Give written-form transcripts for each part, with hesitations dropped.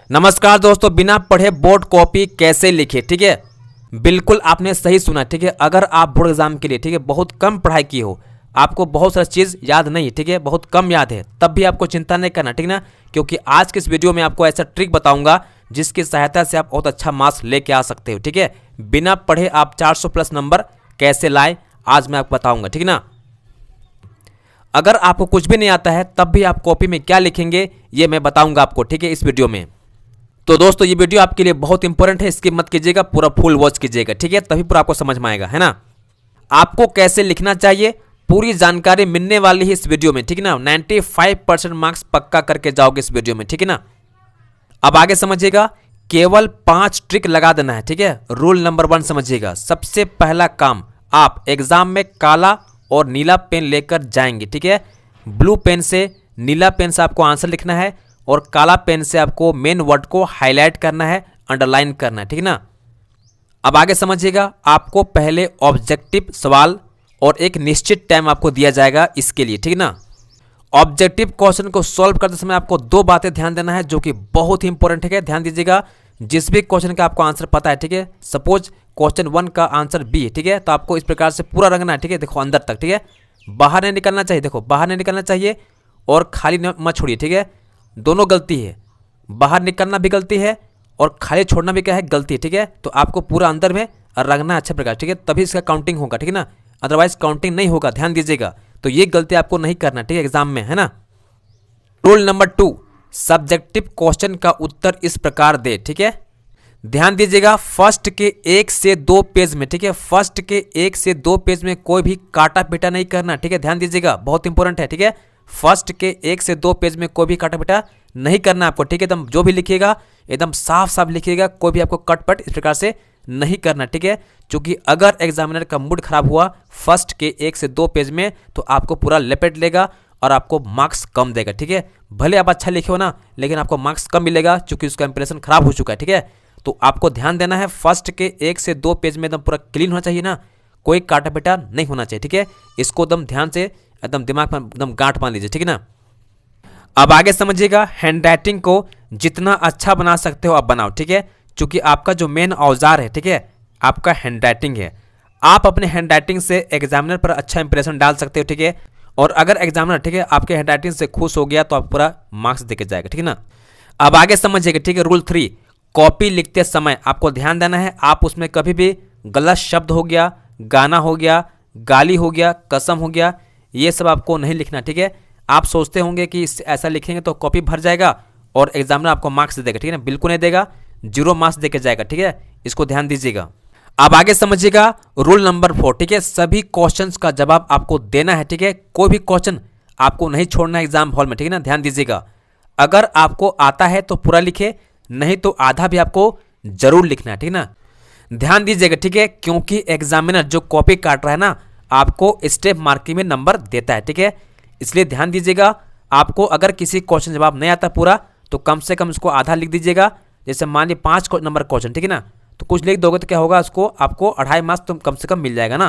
नमस्कार दोस्तों, बिना पढ़े बोर्ड कॉपी कैसे लिखे। ठीक है, बिल्कुल आपने सही सुना। ठीक है, अगर आप बोर्ड एग्जाम के लिए ठीक है बहुत कम पढ़ाई की हो, आपको बहुत सारी चीज़ याद नहीं, ठीक है बहुत कम याद है, तब भी आपको चिंता नहीं करना, ठीक ना। क्योंकि आज के इस वीडियो में आपको ऐसा ट्रिक बताऊंगा जिसकी सहायता से आप बहुत अच्छा मार्क्स लेके आ सकते हो। ठीक है, बिना पढ़े आप 400 प्लस नंबर कैसे लाएं आज मैं आपको बताऊंगा, ठीक ना। अगर आपको कुछ भी नहीं आता है तब भी आप कॉपी में क्या लिखेंगे ये मैं बताऊंगा आपको, ठीक है, इस वीडियो में। तो दोस्तों ये वीडियो आपके लिए बहुत इंपॉर्टेंट है, स्किप मत कीजिएगा, पूरा फुल वॉच कीजिएगा, ठीक है, तभी पूरा आपको समझ में आएगा, है ना। आपको कैसे लिखना चाहिए पूरी जानकारी मिलने वाली है इस वीडियो में, ठीक है ना। 95% मार्क्स पक्का करके जाओगे इस वीडियो में, ठीक है ना। अब आगे समझिएगा, केवल 5 ट्रिक लगा देना है, ठीक है। रूल नंबर 1 समझिएगा। सबसे पहला काम, आप एग्जाम में काला और नीला पेन लेकर जाएंगे, ठीक है। ब्लू पेन से, नीला पेन से आपको आंसर लिखना है और काला पेन से आपको मेन वर्ड को हाईलाइट करना है, अंडरलाइन करना है, ठीक है ना। अब आगे समझिएगा, आपको पहले ऑब्जेक्टिव सवाल और एक निश्चित टाइम आपको दिया जाएगा इसके लिए, ठीक है ना। ऑब्जेक्टिव क्वेश्चन को सॉल्व करते समय आपको 2 बातें ध्यान देना है जो कि बहुत ही इंपॉर्टेंट है, ध्यान दीजिएगा। जिस भी क्वेश्चन का आपको आंसर पता है, ठीक है, सपोज क्वेश्चन 1 का आंसर बी है, ठीक है, तो आपको इस प्रकार से पूरा रंगना है, ठीक है, देखो अंदर तक, ठीक है, बाहर नहीं निकलना चाहिए, देखो बाहर नहीं निकलना चाहिए और खाली मत छोड़िए, ठीक है, दोनों गलती है, बाहर निकलना भी गलती है और खाली छोड़ना भी क्या है, गलती है, ठीक है। तो आपको पूरा अंदर में रंगना है अच्छे प्रकार, ठीक है, तभी इसका काउंटिंग होगा, ठीक है ना, अदरवाइज काउंटिंग नहीं होगा, ध्यान दीजिएगा। तो ये गलती आपको नहीं करना, ठीक है, एग्जाम में, है ना। रूल नंबर 2, सब्जेक्टिव क्वेश्चन का उत्तर इस प्रकार दे, ठीक है। ध्यान दीजिएगा, फर्स्ट के 1 से 2 पेज में, ठीक है, फर्स्ट के 1 से 2 पेज में कोई भी काटा पीटा नहीं करना, ठीक है, ध्यान दीजिएगा, बहुत इंपॉर्टेंट है, ठीक है। फर्स्ट के 1 से 2 पेज में कोई भी काटा पीटा नहीं करना आपको, ठीक है, एकदम जो भी लिखिएगा एकदम साफ साफ लिखिएगा, कोई भी आपको कटपट इस प्रकार से नहीं करना, ठीक है। क्योंकि अगर एग्जामिनर का मूड खराब हुआ फर्स्ट के 1 से 2 पेज में तो आपको पूरा लपेट लेगा और आपको मार्क्स कम देगा, ठीक है। भले आप अच्छा लिखे हो ना, लेकिन आपको मार्क्स कम मिलेगा क्योंकि उसका इंप्रेशन खराब हो चुका है, ठीक है। तो आपको ध्यान देना है, फर्स्ट के 1 से 2 पेज में एकदम पूरा क्लीन होना चाहिए ना, कोई काटा पीटा नहीं होना चाहिए, ठीक है। इसको एकदम ध्यान से एकदम दिमाग में एकदम गांठ बांध लीजिए, ठीक है ना। अब आगे समझिएगा, हैंडराइटिंग को जितना अच्छा बना सकते हो आप बनाओ, ठीक है, क्योंकि आपका जो मेन औजार है, ठीक है, आपका हैंडराइटिंग है। आप अपने हैंडराइटिंग से एग्जामिनर पर अच्छा इंप्रेशन डाल सकते हो, ठीक है। और अगर एग्जामिनर, ठीक है, आपके हैंडराइटिंग से खुश हो गया तो आप पूरा मार्क्स देके जाएगा, ठीक है ना। अब आगे समझिएगा, ठीक है। रूल 3, कॉपी लिखते समय आपको ध्यान देना है, आप उसमें कभी भी गलत शब्द हो गया, गाना हो गया, गाली हो गया, कसम हो गया, ये सब आपको नहीं लिखना, ठीक है। आप सोचते होंगे कि ऐसा लिखेंगे तो कॉपी भर जाएगा और एग्जामिनर आपको मार्क्स देगा, ठीक है ना, बिल्कुल नहीं देगा, 0 मार्क्स देके जाएगा, ठीक है, इसको ध्यान दीजिएगा। अब आगे समझिएगा, रूल नंबर 4, ठीक है, सभी क्वेश्चंस का जवाब आपको देना है, ठीक है, कोई भी क्वेश्चन आपको नहीं छोड़ना है एग्जाम हॉल में, ठीक है ना, ध्यान दीजिएगा। अगर आपको आता है तो पूरा लिखे, नहीं तो आधा भी आपको जरूर लिखना है, ठीक है ना, ध्यान दीजिएगा, ठीक है, क्योंकि एग्जामिनर जो कॉपी काट रहा है ना आपको स्टेप मार्किंग में नंबर देता है, ठीक है, इसलिए ध्यान दीजिएगा। आपको अगर किसी क्वेश्चन जवाब नहीं आता पूरा तो कम से कम उसको आधा लिख दीजिएगा। जैसे मान लीजिए 5 नंबर क्वेश्चन, ठीक है ना, तो कुछ लिख दोगे तो क्या होगा, उसको आपको 2.5 मार्क्स तो कम से कम मिल जाएगा ना।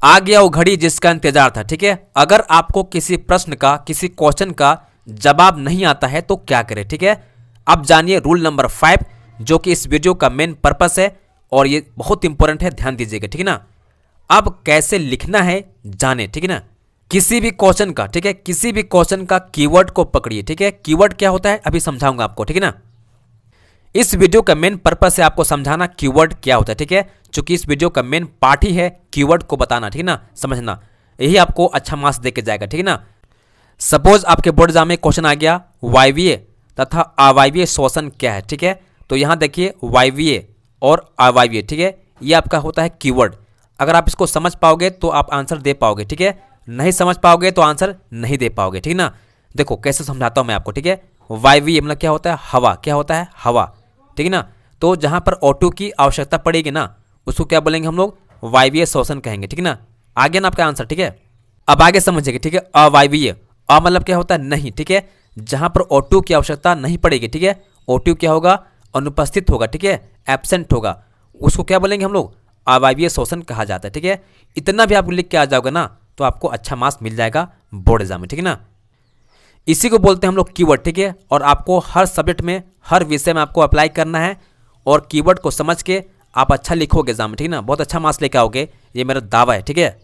आ गया वो घड़ी जिसका इंतजार था, ठीक है। अगर आपको किसी प्रश्न का, किसी क्वेश्चन का जवाब नहीं आता है तो क्या करें, ठीक है। अब जानिए रूल नंबर 5 जो कि इस वीडियो का मेन पर्पस है और ये बहुत इंपॉर्टेंट है, ध्यान दीजिएगा, ठीक है ना। अब कैसे लिखना है जाने, ठीक है ना। किसी भी क्वेश्चन का, ठीक है, किसी भी क्वेश्चन का कीवर्ड को पकड़िए, ठीक है। कीवर्ड क्या होता है अभी समझाऊंगा आपको, ठीक है ना। इस वीडियो का मेन पर्पस है आपको समझाना कीवर्ड क्या होता है, ठीक है, क्योंकि इस वीडियो का मेन पार्ट ही है कीवर्ड को बताना, ठीक है ना, समझना, यही आपको अच्छा मार्क्स देके जाएगा, ठीक है ना। सपोज आपके बोर्ड एग्जाम में क्वेश्चन आ गया वायवीय तथा अवायवीय श्वसन क्या है, ठीक है, तो यहां देखिए वायवीय और अवायवीय, ठीक है, ये आपका होता है कीवर्ड। अगर आप इसको समझ पाओगे तो आप आंसर दे पाओगे, ठीक है, नहीं समझ पाओगे तो आंसर नहीं दे पाओगे, ठीक है ना। देखो कैसे समझाता हूं मैं आपको, ठीक है। वायवीय मतलब क्या होता है, हवा, क्या होता है, हवा, ठीक है ना। तो जहां पर O2 की आवश्यकता पड़ेगी ना उसको क्या बोलेंगे हम लोग, वायवीय श्वसन कहेंगे, ठीक है ना। आगे ना आपका आंसर, ठीक है। अब आगे समझिएगा, ठीक है। अवायवीय, अ मतलब क्या होता है, नहीं, ठीक है, जहां पर O2 की आवश्यकता नहीं पड़ेगी, ठीक है, O2 क्या होगा, अनुपस्थित होगा, ठीक है, एब्सेंट होगा, उसको क्या बोलेंगे हम लोग, अवायवीय श्वसन कहा जाता है, ठीक है। इतना भी आप लिख के आ जाओगे ना तो आपको अच्छा मार्क्स मिल जाएगा बोर्ड एग्जाम में, ठीक है ना। इसी को बोलते हैं हम लोग कीवर्ड, ठीक है। और आपको हर सब्जेक्ट में हर विषय में आपको अप्लाई करना है और कीवर्ड को समझ के आप अच्छा लिखोगे एग्जाम में, ठीक है ना, बहुत अच्छा मार्क्स लेके आओगे, ये मेरा दावा है, ठीक है।